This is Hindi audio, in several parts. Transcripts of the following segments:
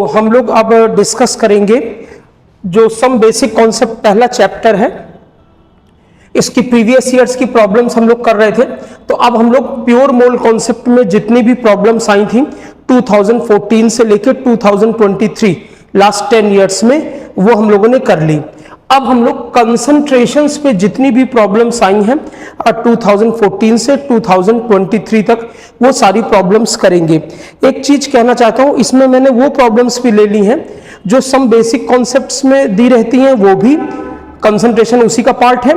हम लोग अब डिस्कस करेंगे जो सम बेसिक कॉन्सेप्ट, पहला चैप्टर है। इसकी प्रीवियस ईयर्स की प्रॉब्लम्स हम लोग कर रहे थे, तो अब हम लोग प्योर मोल कॉन्सेप्ट में जितनी भी प्रॉब्लम्स आई थी 2014 से लेकर 2023 लास्ट 10 ईयर्स में, वो हम लोगों ने कर ली। अब हम लोग कंसंट्रेशंस पे जितनी भी प्रॉब्लम्स आई हैं 2014 से 2023 तक, वो सारी प्रॉब्लम्स करेंगे। एक चीज कहना चाहता हूं, इसमें मैंने वो प्रॉब्लम्स भी ले ली हैं जो सम बेसिक कॉन्सेप्ट्स में दी रहती हैं, वो भी कंसंट्रेशन उसी का पार्ट है।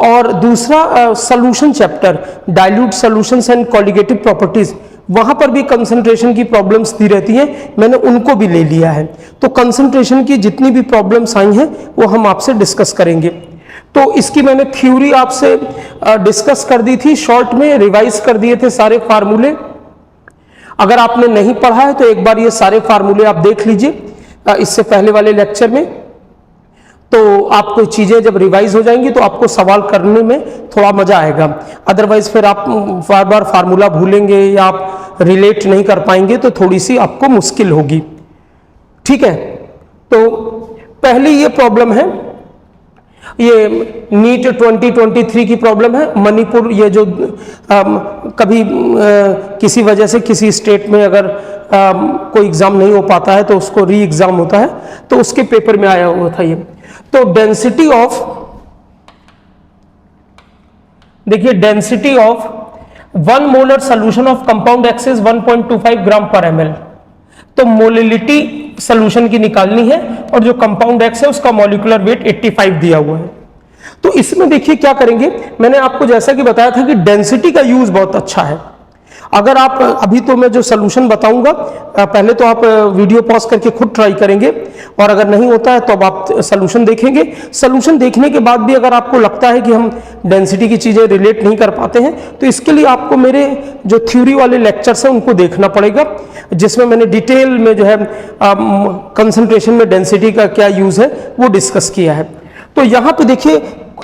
और दूसरा solution chapter, dilute solutions and colligative properties, वहां पर भी कंसंट्रेशन की प्रॉब्लम्स दी रहती हैं, मैंने उनको भी ले लिया है। तो कंसंट्रेशन की जितनी भी प्रॉब्लम्स आई हैं वो हम आपसे डिस्कस करेंगे। तो इसकी मैंने थ्योरी आपसे डिस्कस कर दी थी, शॉर्ट में रिवाइज कर दिए थे सारे फार्मूले। अगर आपने नहीं पढ़ा है तो एक बार ये सारे फार्मूले आप देख लीजिए इससे पहले वाले लेक्चर में, तो आपको चीजें जब रिवाइज हो जाएंगी तो आपको सवाल करने में थोड़ा मजा आएगा। अदरवाइज फिर आप बार बार फार्मूला भूलेंगे या आप रिलेट नहीं कर पाएंगे तो थोड़ी सी आपको मुश्किल होगी। ठीक है, तो पहली ये प्रॉब्लम है, ये नीट 2023 की प्रॉब्लम है। मणिपुर, ये जो कभी किसी वजह से किसी स्टेट में अगर कोई एग्जाम नहीं हो पाता है तो उसको री एग्जाम होता है, तो उसके पेपर में आया हुआ था ये। तो डेंसिटी ऑफ, देखिए density of 1 molar solution of compound x is 1.25 ग्राम पर ml। तो मोलिलिटी सोल्यूशन की निकालनी है और जो कंपाउंड एक्स है उसका मॉलिक्यूलर वेट 85 दिया हुआ है। तो इसमें देखिए क्या करेंगे, मैंने आपको जैसा कि बताया था कि डेंसिटी का यूज बहुत अच्छा है। अगर आप अभी तो मैं जो सोल्यूशन बताऊंगा, पहले तो आप वीडियो पॉज करके खुद ट्राई करेंगे, और अगर नहीं होता है तो अब आप सोल्यूशन देखेंगे। सोल्यूशन देखने के बाद भी अगर आपको लगता है कि हम डेंसिटी की चीजें रिलेट नहीं कर पाते हैं, तो इसके लिए आपको मेरे जो थ्योरी वाले लेक्चर्स हैं उनको देखना पड़ेगा, जिसमें मैंने डिटेल में जो है कंसंट्रेशन में डेंसिटी का क्या यूज है वो डिस्कस किया है। तो यहां पे देखिए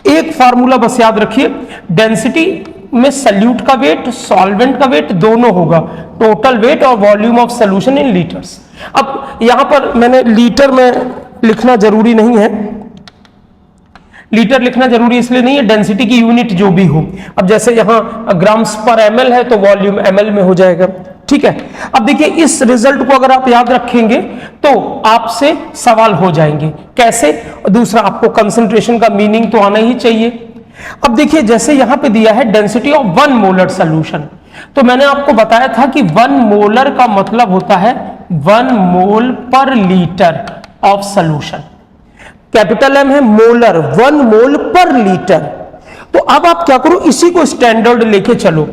एक फार्मूला बस याद रखिए, डेंसिटी में सल्यूट का वेट, सॉल्वेंट का वेट दोनों होगा, टोटल वेट और volume of solution in litres. अब यहां पर मैंने लीटर में लिखना जरूरी नहीं है, लीटर लिखना जरूरी इसलिए नहीं है, डेंसिटी की यूनिट जो भी हो। अब जैसे यहां ग्राम्स पर एमएल है तो वॉल्यूम एमएल में हो जाएगा। ठीक है, अब देखिए इस रिजल्ट को अगर आप याद रखेंगे तो आपसे सवाल हो जाएंगे। कैसे? दूसरा, आपको कंसंट्रेशन का मीनिंग तो आना ही चाहिए। अब देखिए जैसे यहां पे दिया है डेंसिटी ऑफ 1 मोलर सोल्यूशन, तो मैंने आपको बताया था कि 1 मोलर का मतलब होता है 1 mole per litre of solution. Capital M है, मोलर 1 मोल पर लीटर। तो अब आप क्या करो, इसी को स्टैंडर्ड लेके चलो।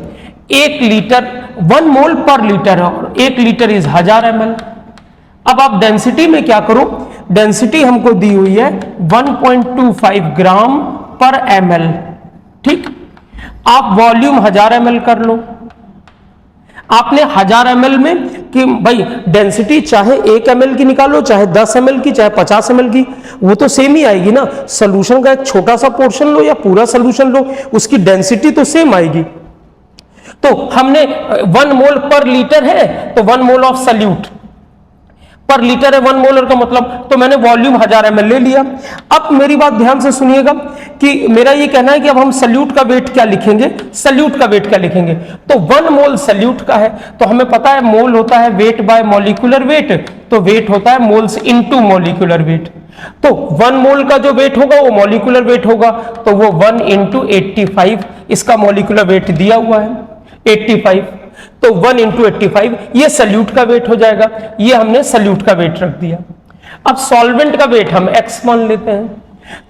1 लीटर 1 मोल पर लीटर है और 1 लीटर इज 1000 ml। अब आप डेंसिटी में क्या करो, डेंसिटी हमको दी हुई है 1.25 ग्राम पर ml। ठीक, आप वॉल्यूम 1000 ml कर लो। आपने 1000 ml में कि भाई डेंसिटी चाहे 1 ml की निकालो, चाहे 10 ml की, चाहे 50 ml की, वो तो सेम ही आएगी ना। सोल्यूशन का एक छोटा सा पोर्शन लो या पूरा सोल्यूशन लो, उसकी डेंसिटी तो सेम आएगी। तो हमने 1 मोल पर लीटर है तो 1 मोल ऑफ सल्यूट पर लीटर है, 1 मोलर का मतलब, तो मैंने वॉल्यूम 1000 ml ले लिया। अब मेरी बात ध्यान से सुनिएगा कि मेरा ये कहना है कि अब हम सल्यूट का वेट क्या लिखेंगे, सल्यूट का वेट क्या लिखेंगे। तो 1 मोल सल्यूट का है, तो हमें पता है मोल होता है वेट बाय मॉलिक्यूलर वेट, तो वेट होता है मोल्स इनटू मॉलिक्यूलर वेट। तो 1 मोल का जो वेट होगा वो मॉलिक्यूलर वेट होगा, तो वो 1 इंटू 85, इसका मॉलिक्यूलर वेट दिया हुआ है 85, तो 1 इंटू 85 ये सल्यूट का वेट हो जाएगा। ये हमने सल्यूट का वेट रख दिया। अब सॉल्वेंट का वेट हम x मान लेते हैं,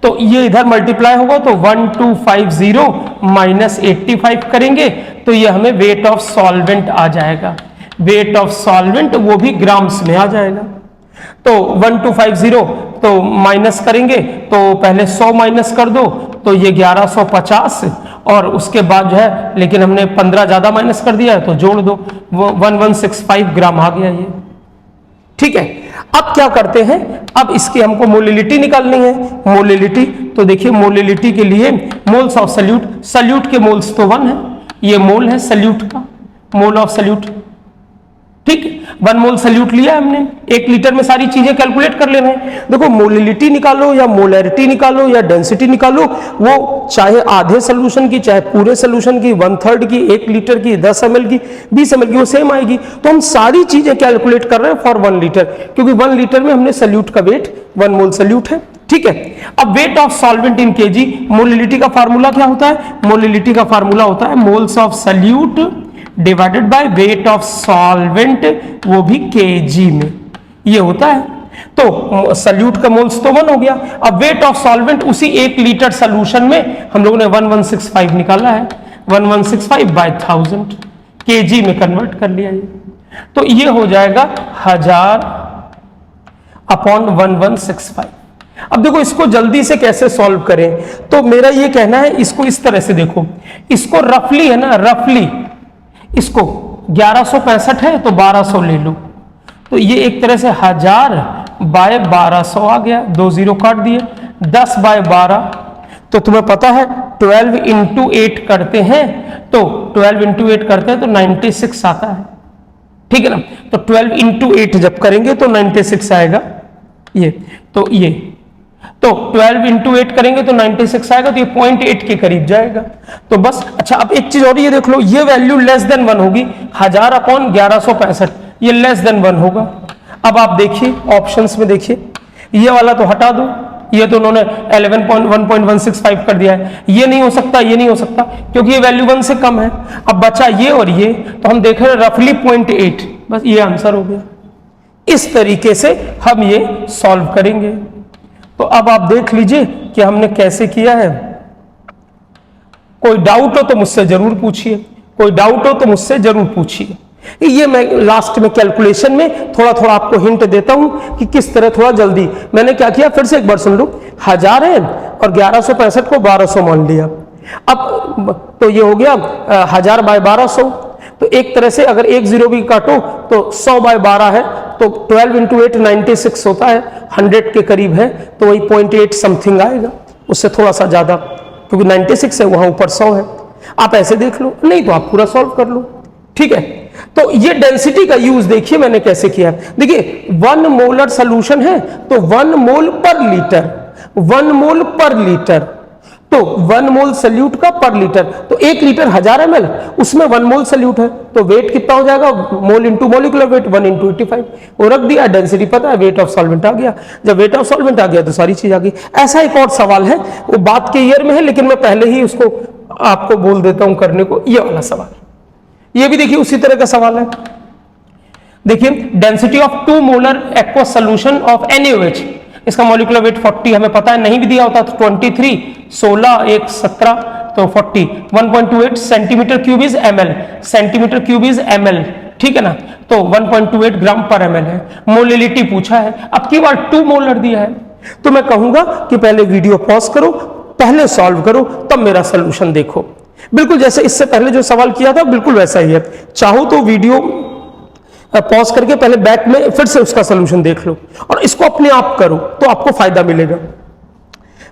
तो ये इधर मल्टीप्लाई होगा, तो 1250 माइनस 85 करेंगे तो ये हमें वेट ऑफ सॉल्वेंट आ जाएगा। वेट ऑफ सॉल्वेंट वो भी ग्राम्स में आ जाएगा। तो 1250 तो माइनस करेंगे, तो पहले 100 माइनस कर दो तो ये 1150, और उसके बाद जो है, लेकिन हमने 15 ज्यादा माइनस कर दिया है तो जोड़ दो, 1165 ग्राम आ गया ये। ठीक है, अब क्या करते हैं, अब इसकी हमको मोलिलिटी निकालनी है। मोलिलिटी, तो देखिए मोलिलिटी के लिए मोल्स ऑफ सल्यूट, सल्यूट के मोल्स तो 1 है, ये मोल है सल्यूट का, मोल ऑफ सल्यूट। ठीक, 1 मोल सल्यूट लिया हमने, 1 लीटर में सारी चीजें कैलकुलेट कर ले रहे हैं। देखो मोलिलिटी निकालो या मोलैरिटी निकालो या डेंसिटी निकालो, वो चाहे आधे सोल्यूशन की चाहे पूरे सोल्यूशन की, 1/3 की, 1 लीटर की, 10 ml की, 20 ml की, वो सेम आएगी। तो हम सारी चीजें कैलकुलेट कर रहे हैं फॉर 1 लीटर, क्योंकि 1 लीटर में हमने सल्यूट का वेट 1 मोल सल्यूट है। ठीक है, अब wait of solvent in KG, molality का फार्मूला क्या होता है? मोलिलिटी का फार्मूला होता है moles of solute divided by weight of solvent, वो भी केजी में, ये होता है। तो सल्यूट का मोल्स तो 1 हो गया। अब वेट ऑफ सॉल्वेंट उसी 1 लीटर सोल्यूशन में हम लोगों ने 1165 निकाला है, 1165 बाय 1000 केजी में कन्वर्ट कर लिया ये, तो ये हो जाएगा 1000 अपॉन 1165। अब देखो इसको जल्दी से कैसे सॉल्व करें, तो मेरा ये कहना है इसको इस तरह से देखो, इसको रफली है ना, रफली इसको 1165 है तो 1200 ले लो, तो ये एक तरह से 1000 बाय 1200 आ गया, 2 0 काट दिए, 10 बाय 12, तो तुम्हें पता है 12 इंटू 8 करते हैं, तो 12 इंटू 8 करते हैं तो 96 आता है। ठीक है ना, तो 12 इंटू 8 जब करेंगे तो 96 आएगा ये, तो ये तो 12 इंटू 8 करेंगे तो 96 आएगा, तो ये 0.8 के करीब जाएगा। तो बस अच्छा, अब एक चीज और ये देख लो, ये वैल्यू लेस देन 1 होगी, 1000 अपॉन 1165, ये लेस देन 1 होगा। अब आप देखिए ऑप्शंस में देखिए, ये वाला तो हटा दो, ये तो उन्होंने 11.1.165 कर दिया है, ये नहीं हो सकता, ये नहीं हो सकता, क्योंकि ये वैल्यू 1 से कम है। अब बचा ये और ये, तो हम देख रहे हैं रफली 0.8, बस ये आंसर हो गया। इस तरीके से हम ये सॉल्व करेंगे। तो अब आप देख लीजिए कि हमने कैसे किया है। कोई डाउट हो तो मुझसे जरूर पूछिए, कोई डाउट हो तो मुझसे जरूर पूछिए। ये मैं लास्ट में कैलकुलेशन में थोड़ा थोड़ा आपको हिंट देता हूं कि किस तरह थोड़ा जल्दी मैंने क्या किया, फिर से एक बार सुन लो। 1000 है और 1165 को 1200 मान लिया। अब तो ये हो गया 1000 बाय 1200, तो एक तरह से अगर 1 0 भी काटो तो 100 बाय 12 है, तो 12 इंटू 8 96 होता है, 100 के करीब है, तो वही 0.8 समथिंग आएगा, उससे थोड़ा सा ज्यादा, क्योंकि 96 है वहां ऊपर 100 है। आप ऐसे देख लो, नहीं तो आप पूरा सॉल्व कर लो। ठीक है, तो ये डेंसिटी का यूज देखिए मैंने कैसे किया है। देखिए 1 मोलर सोल्यूशन है तो 1 mole per litre, 1 mole per litre, तो 1 मोल सल्यूट का पर लीटर, तो 1 लीटर 1000 ml, उसमें 1 मोल सल्यूट है, तो वेट कितना हो जाएगा, mole into molecular weight 1 into 85, वो रख दिया। डेंसिटी पता है, वेट ऑफ सॉल्वेंट आ गया। जब वेट ऑफ सॉल्वेंट आ गया तो सारी चीज आ गई। ऐसा एक और सवाल है, वो बात के ईयर में है, लेकिन मैं पहले ही उसको आपको बोल देता हूं करने को। ये वाला सवाल, ये भी देखिए उसी तरह का सवाल है। देखिए density of 2 molar aqueous solution of NaOH, इसका मॉलिक्यूलर वेट 40 हमें पता है, नहीं भी दिया होता तो 23, 16, 1, 17, तो 40, 1.28 centimetre cube is ml, centimetre cube is ml, ठीक है ना, तो 1.28 ग्राम पर ml है। मोलिलिटी पूछा है, अब की बार 2 मोलर दिया है, तो मैं कहूंगा कि पहले वीडियो पॉज करो, पहले सॉल्व करो, तब मेरा सोल्यूशन देखो। बिल्कुल जैसे इससे पहले जो सवाल किया था बिल्कुल वैसा ही है। चाहो तो वीडियो पॉज करके पहले बैक में फिर से उसका सोल्यूशन देख लो और इसको अपने आप करो, तो आपको फायदा मिलेगा।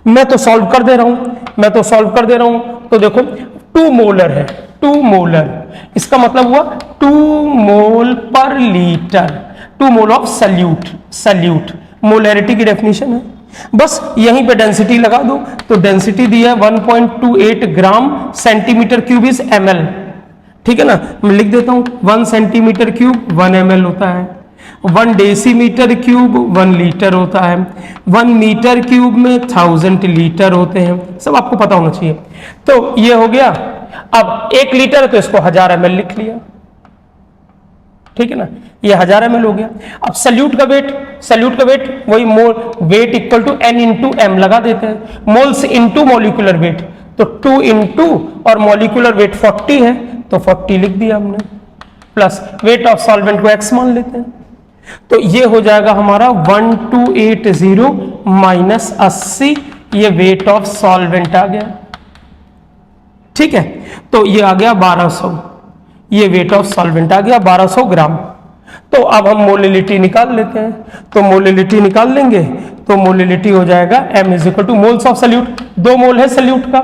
मैं तो सॉल्व कर दे रहा हूं, तो देखो 2 मोलर है, 2 मोलर, इसका मतलब हुआ 2 मोल per litre, 2 mole of solute, molarity की डेफिनेशन है। बस यहीं पे डेंसिटी लगा दो, तो डेंसिटी दी है 1.28 gram centimetre cube is ml, ठीक है ना। मैं लिख देता हूं 1 सेंटीमीटर क्यूब 1 ml होता है, 1 डेसीमीटर क्यूब 1 लीटर होता है, 1 मीटर क्यूब में 1000 लीटर होते हैं, सब आपको पता होना चाहिए। तो ये हो गया। अब 1 लीटर है तो इसको 1000 ml लिख लिया, ठीक है ना, ये 1000 ml हो गया। अब सल्यूट का वेट वही mole, weight equal to n into m लगा देते हैं, मोल्स इंटू मॉलिक्यूलर वेट, तो 2 इंटू और मॉलिक्यूलर वेट 40 है तो 40 लिख दिया हमने, प्लस वेट ऑफ सॉल्वेंट को x मान लेते हैं, तो ये हो जाएगा हमारा 1280 माइनस 80, ये वेट ऑफ सॉल्वेंट आ गया, ठीक है। तो ये आ गया 1200, ये वेट ऑफ सॉल्वेंट आ गया 1200 ग्राम। तो अब हम मोलिलिटी निकाल लेते हैं, तो मोलिलिटी निकाल लेंगे तो मोलिलिटी हो जाएगा m is equal to moles of solute, 2 mole है सल्यूट का,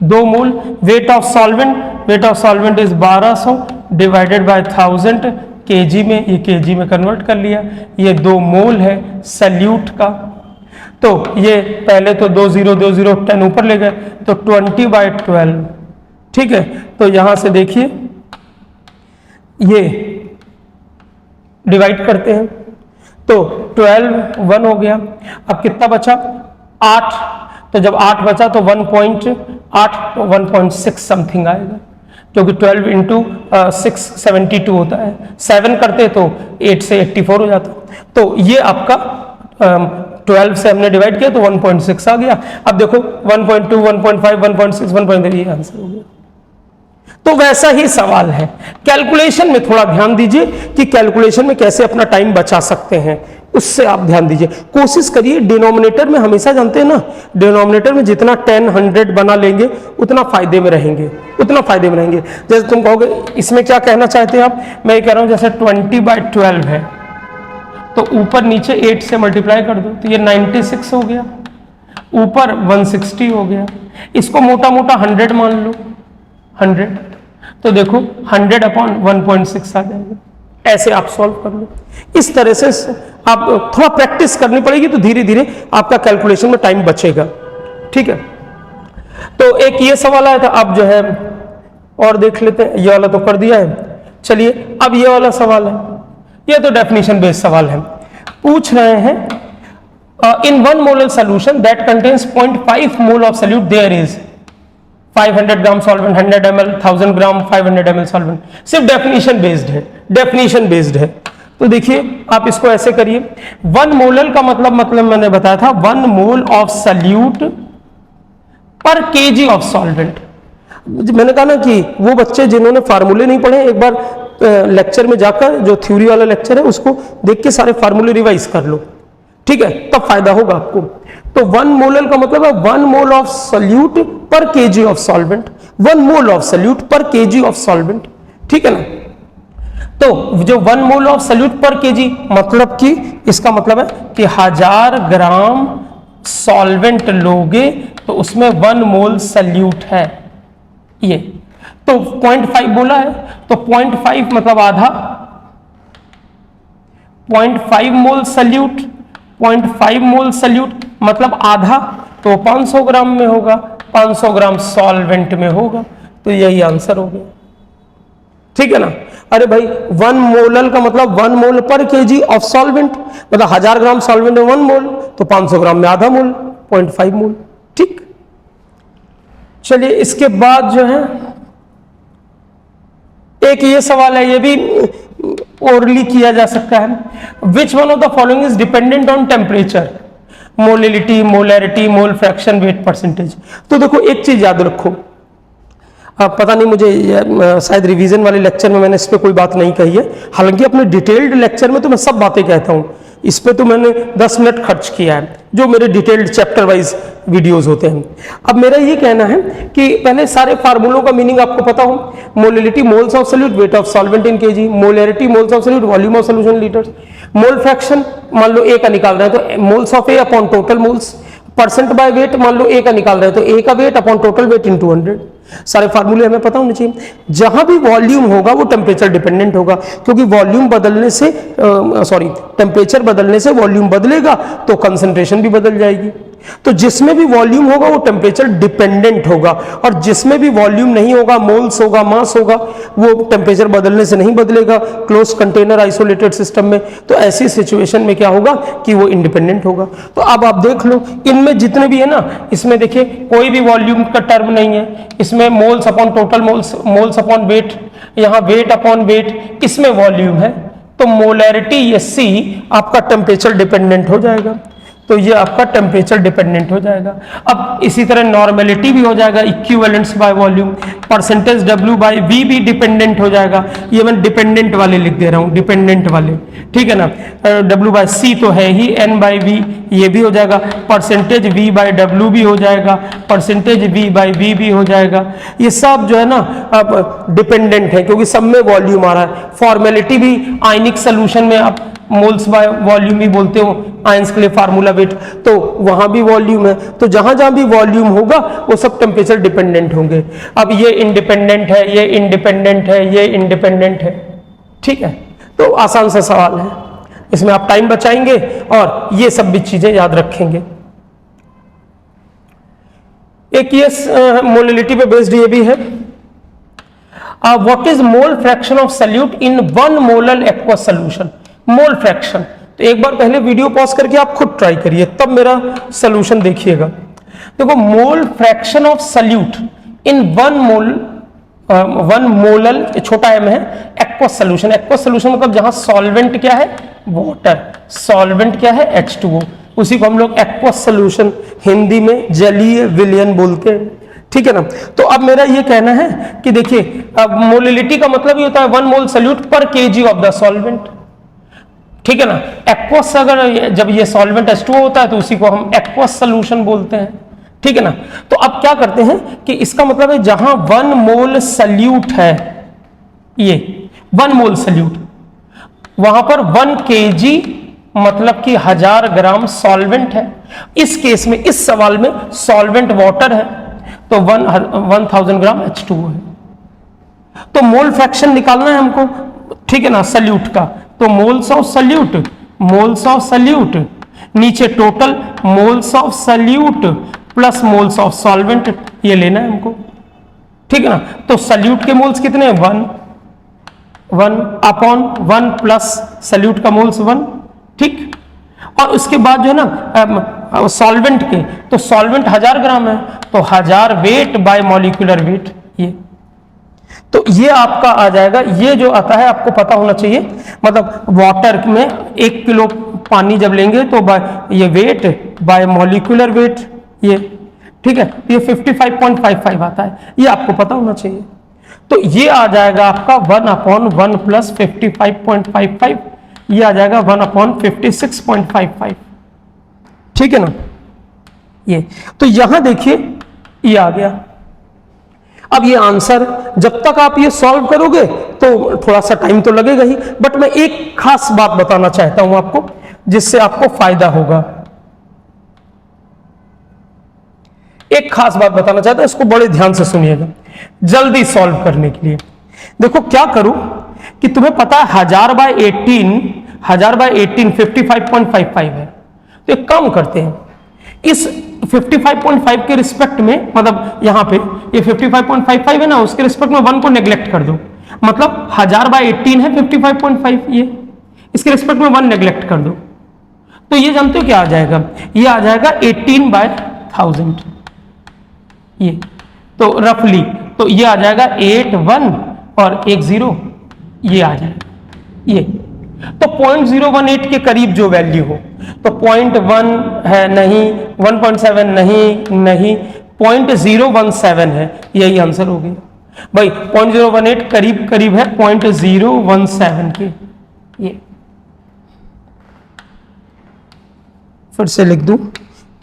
2 mole, weight of solvent is 1200 divided by 1000, KG में, ये केजी में कन्वर्ट कर लिया, ये 2 मोल है सल्यूट का। तो ये पहले तो 2 0 2 0 10 ऊपर ले गए, तो 20/12, ठीक है। तो यहां से देखिए ये डिवाइड करते हैं, तो 12 1 हो गया। अब कितना बचा? 8। तो जब 8 बचा तो 1.8 तो 1.6 समथिंग आएगा, क्योंकि 12 इंटू 6 72 होता है। 7 करते तो 8 से 84 हो जाता। तो ये आपका 12 से हमने डिवाइड किया तो 1.6 आ गया। अब देखो 1.2 1.5 1.6 1.3 ये आंसर हो गया। तो वैसा ही सवाल है, कैलकुलेशन में थोड़ा ध्यान दीजिए कि कैलकुलेशन में कैसे अपना टाइम बचा सकते हैं, उससे आप ध्यान दीजिए। कोशिश करिए डिनोमिनेटर में, हमेशा जानते हैं ना, डिनोमिनेटर में जितना 10 100 बना लेंगे उतना फायदे में रहेंगे, उतना फायदे में रहेंगे। जैसे तुम कहोगे इसमें क्या कहना चाहते हैं आप, मैं ये कह रहा हूं जैसे 20/12 है तो ऊपर नीचे 8 से मल्टीप्लाई कर दो तो ये 96 हो गया, ऊपर 160 हो गया। इसको मोटा मोटा 100 मान लो, 100, तो देखो 100/1.6 आ जाएगा। ऐसे आप सॉल्व कर लो। इस तरह से आप थोड़ा प्रैक्टिस करनी पड़ेगी तो धीरे धीरे आपका कैलकुलेशन में टाइम बचेगा, ठीक है। तो एक ये सवाल आया था, अब जो है और देख लेते हैं। ये वाला तो कर दिया है, चलिए अब ये वाला सवाल है। ये तो डेफिनेशन बेस्ड सवाल है। पूछ रहे हैं in 1 molar solution that contains 0.5 mole of solute there is 500 gram solvent, 100 ml, 1000 gram, 500 ml solvent. सिर्फ डेफिनेशन बेस्ड है, डेफिनेशन बेस्ड है। तो देखिए आप इसको ऐसे करिए, 1 मोलर का मतलब मैंने बताया था 1 मोल ऑफ सॉल्यूट पर केजी ऑफ सॉल्वेंट। मैंने कहा ना कि वो बच्चे जिन्होंने फार्मूले नहीं पढ़े, एक बार लेक्चर में जाकर, जो थ्योरी वाला लेक्चर है उसको देख के सारे फार्मूले रिवाइज कर लो, ठीक है, तब फायदा होगा आपको। तो 1 मोलर का मतलब है 1 मोल ऑफ सॉल्यूट पर KG of solvent, 1 mole of solute पर केजी ऑफ सॉल्वेंट, ठीक है ना। तो जो 1 मोल ऑफ सॉल्यूट पर केजी मतलब कि इसका मतलब है कि 1000 ग्राम सॉल्वेंट लोगे तो उसमें 1 मोल सॉल्यूट है। ये तो 0.5 बोला है, तो 0.5 मतलब आधा, 0.5 मोल सॉल्यूट, 0.5 मोल सॉल्यूट मतलब आधा, तो 500 ग्राम में होगा, 500 ग्राम सॉल्वेंट में होगा। तो यही आंसर हो गया, ठीक है ना। अरे भाई 1 मोलर का मतलब 1 मोल पर केजी ऑफ सॉल्वेंट, मतलब 1000 ग्राम सॉल्वेंट में 1 मोल, तो 500 ग्राम में आधा मोल, 0.5 मोल, ठीक। चलिए इसके बाद जो है एक ये सवाल है, ये भी ओरली किया जा सकता है। Which one of the following is dependent on temperature? Molality, molarity, mole fraction, wait percentage. तो देखो एक चीज याद रखो, पता नहीं मुझे शायद रिवीजन वाले लेक्चर में मैंने इस पर कोई बात नहीं कही है, हालांकि अपने डिटेल्ड लेक्चर में तो मैं सब बातें कहता हूं। इस पे तो मैंने 10 मिनट खर्च किया है, जो मेरे डिटेल्ड चैप्टर वाइज वीडियोस होते हैं। अब मेरा ये कहना है कि पहले सारे फार्मूलों का मीनिंग आपको पता हो। Molality moles of solute, wait of solvent in KG, molarity moles of solute, volume of solution litres, mole fraction मान लो ए का निकाल रहे हैं तो moles of A upon total moles, percent by weight मान लो ए का निकाल रहे हैं तो ए का वेट अपॉन टोटल वेट इन 200। सारे फार्मूले हमें पता होने चाहिए। जहां भी वॉल्यूम होगा वो टेम्परेचर डिपेंडेंट होगा, क्योंकि वॉल्यूम बदलने से टेम्परेचर बदलने से वॉल्यूम बदलेगा तो कंसंट्रेशन भी बदल जाएगी। तो जिसमें भी वॉल्यूम होगा वो टेम्परेचर डिपेंडेंट होगा, और जिसमें भी वॉल्यूम नहीं होगा, मोल्स होगा, मास होगा, वो टेम्परेचर बदलने से नहीं बदलेगा क्लोज कंटेनर आइसोलेटेड सिस्टम में। तो ऐसी सिचुएशन में क्या होगा कि वो इंडिपेंडेंट होगा। तो अब आप देख लो इनमें जितने भी है ना, इसमें देखिए कोई भी वॉल्यूम का टर्म नहीं है, इसमें moles upon total moles, moles upon weight, यहाँ वेट अपॉन वेट, इसमें वॉल्यूम है। तो मोलैरिटी ये सी आपका टेम्परेचर डिपेंडेंट हो जाएगा, तो ये आपका टेम्परेचर डिपेंडेंट हो जाएगा। अब इसी तरह नॉर्मेलिटी भी हो जाएगा, equivalence by volume, percentage W by V भी डिपेंडेंट हो जाएगा। ये मैं डिपेंडेंट वाले लिख दे रहा हूँ, डिपेंडेंट वाले, ठीक है ना। W बाय C तो है ही, N बाय V ये भी हो जाएगा, परसेंटेज V बाय W भी हो जाएगा, परसेंटेज V बाय V भी हो जाएगा। ये सब जो है ना अब डिपेंडेंट है, क्योंकि सब में वॉल्यूम आ रहा है। फॉर्मेलिटी भी आयनिक सोल्यूशन में आप मोल्स बाय वॉल्यूम ही बोलते हो, आयंस के लिए फार्मूला वेट, तो वहां भी वॉल्यूम है। तो जहां जहां भी वॉल्यूम होगा वो सब टेम्परेचर डिपेंडेंट होंगे। अब ये इंडिपेंडेंट है, ये इंडिपेंडेंट है, ये इंडिपेंडेंट है, ठीक है। तो आसान सा सवाल है, इसमें आप टाइम बचाएंगे और ये सब भी चीजें याद रखेंगे। एक ये मोलिलिटी पे बेस्ड ये भी है, what is mole fraction of solute in 1 molar aqueous solution. Mole fraction, तो एक बार पहले वीडियो पॉज करके आप खुद ट्राई करिए, तब मेरा सॉल्यूशन देखिएगा। देखो, mole fraction of solute in 1 molar, छोटा m है, एक्वस सॉल्यूशन। एक्वस सॉल्यूशन मतलब जहां सॉल्वेंट क्या है, वाटर, सॉल्वेंट क्या है, H2O, उसी को हम लोग एक्वस सॉल्यूशन, हिंदी में जलीय विलयन बोलते हैं, ठीक है ना। तो अब मेरा ये कहना है कि देखिए, अब मोलिलिटी का मतलब ये होता है 1 मोल सॉल्यूट पर kg ऑफ द सॉल्वेंट, ठीक है ना। एक्वस, अगर जब ये सॉल्वेंट H2O होता है तो उसी को हम एक्वस सॉल्यूशन बोलते हैं, ठीक है ना। तो अब क्या करते हैं कि इसका मतलब है जहां 1 मोल सॉल्यूट है, ये 1 मोल सॉल्यूट, वहां पर 1 kg मतलब कि 1000 ग्राम सॉल्वेंट है। इस केस में, इस सवाल में सॉल्वेंट वाटर है, तो 1000 ग्राम H2O है। तो मोल फ्रैक्शन निकालना है हमको, ठीक है ना, सॉल्यूट का। तो moles of solute, moles of solute, नीचे total moles of solute plus moles of solvent, ये लेना है हमको, ठीक है ना। तो सॉल्यूट के मोल्स कितने हैं, 1 अपॉन 1 प्लस सॉल्यूट का मोल्स 1, ठीक। और उसके बाद जो है ना सॉल्वेंट के, तो सॉल्वेंट 1000 ग्राम है, तो 1000 वेट बाय मॉलिक्यूलर वेट, ये तो ये आपका आ जाएगा। ये जो आता है आपको पता होना चाहिए, मतलब वाटर में 1 किलो पानी जब लेंगे तो ये वेट बाय मॉलिक्यूलर वेट, ये ठीक है, ये 55.55 आता है, ये आपको पता होना चाहिए। तो ये आ जाएगा आपका 1/1 प्लस 55.55, ये आ जाएगा 1/56.55, ठीक है ना। ये तो यहां देखिए, ये आ गया। अब ये आंसर जब तक आप ये सॉल्व करोगे तो थोड़ा सा टाइम तो लगेगा ही, बट मैं एक खास बात बताना चाहता हूं आपको, जिससे आपको फायदा होगा। एक खास बात बताना चाहता हूं, इसको बड़े ध्यान से सुनिएगा, जल्दी सॉल्व करने के लिए। देखो क्या करूं कि तुम्हें पता है 1000/18 55.55 है, तो एक काम करते हैं, इस 55.5 के रिस्पेक्ट में, मतलब यहां पे ये 55.55 है ना, उसके रिस्पेक्ट में 1 को नेग्लेक्ट कर दो, मतलब 1000/18 है 55.5, ये इसके रिस्पेक्ट में 1 नेग्लेक्ट कर दो, तो ये जानते हो क्या आ जाएगा, ये आ जाएगा 18/1000, ये तो रफली, तो ये आ जाएगा 8 1 और 1 0, ये आ जाएगा। ये तो 0.018 के करीब जो वैल्यू हो, तो 0.1 है नहीं, 1.7 नहीं 0.017 है, यही आंसर हो गया भाई। 0.018 करीब करीब है 0.017 के। ये फिर से लिख दूं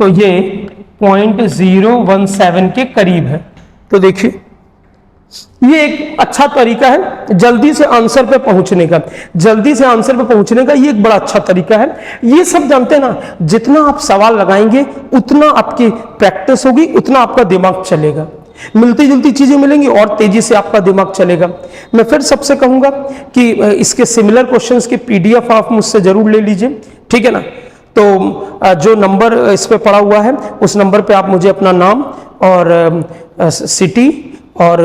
तो ये 0.017 के करीब है। तो देखिए, ये एक अच्छा तरीका है जल्दी से आंसर पे पहुंचने का, जल्दी से आंसर पे पहुंचने का ये एक बड़ा अच्छा तरीका है। ये सब जानते हैं ना, जितना आप सवाल लगाएंगे उतना आपकी प्रैक्टिस होगी, उतना आपका दिमाग चलेगा, मिलती जुलती चीजें मिलेंगी और तेजी से आपका दिमाग चलेगा। मैं फिर सबसे कहूंगा कि इसके सिमिलर क्वेश्चंस की PDF आप मुझसे जरूर ले लीजिए, ठीक है ना। तो जो नंबर इस पे पड़ा हुआ है उस नंबर पे आप मुझे अपना नाम और सिटी और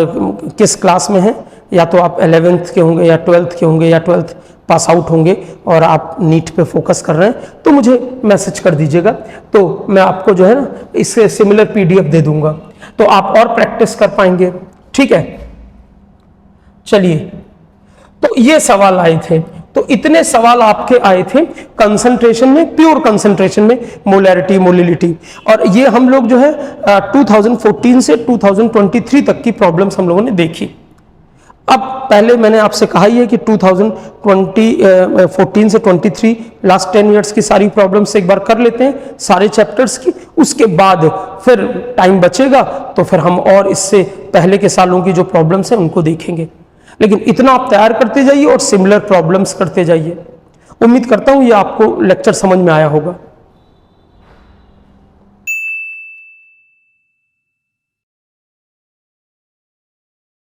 किस क्लास में है, या तो आप 11th के होंगे या 12th के होंगे या 12th पास आउट होंगे और आप नीट पे फोकस कर रहे हैं, तो मुझे मैसेज कर दीजिएगा, तो मैं आपको जो है ना इससे सिमिलर PDF दे दूंगा, तो आप और प्रैक्टिस कर पाएंगे, ठीक है। चलिए, तो ये सवाल आए थे, तो इतने सवाल आपके आए थे कंसंट्रेशन में, प्योर कंसंट्रेशन में, मोलैरिटी, मोलिलिटी, और ये हम लोग जो है 2014 से 2023 तक की प्रॉब्लम्स हम लोगों ने देखी। अब पहले मैंने आपसे कहा ही है कि 2014 से 23 लास्ट 10 ईयर्स की सारी प्रॉब्लम्स एक बार कर लेते हैं, सारे चैप्टर्स की, उसके बाद फिर टाइम बचेगा तो फिर हम और इससे पहले के सालों की जो प्रॉब्लम्स हैं उनको देखेंगे। लेकिन इतना आप तैयार करते जाइए और सिमिलर प्रॉब्लम्स करते जाइए। उम्मीद करता हूं ये आपको लेक्चर समझ में आया होगा।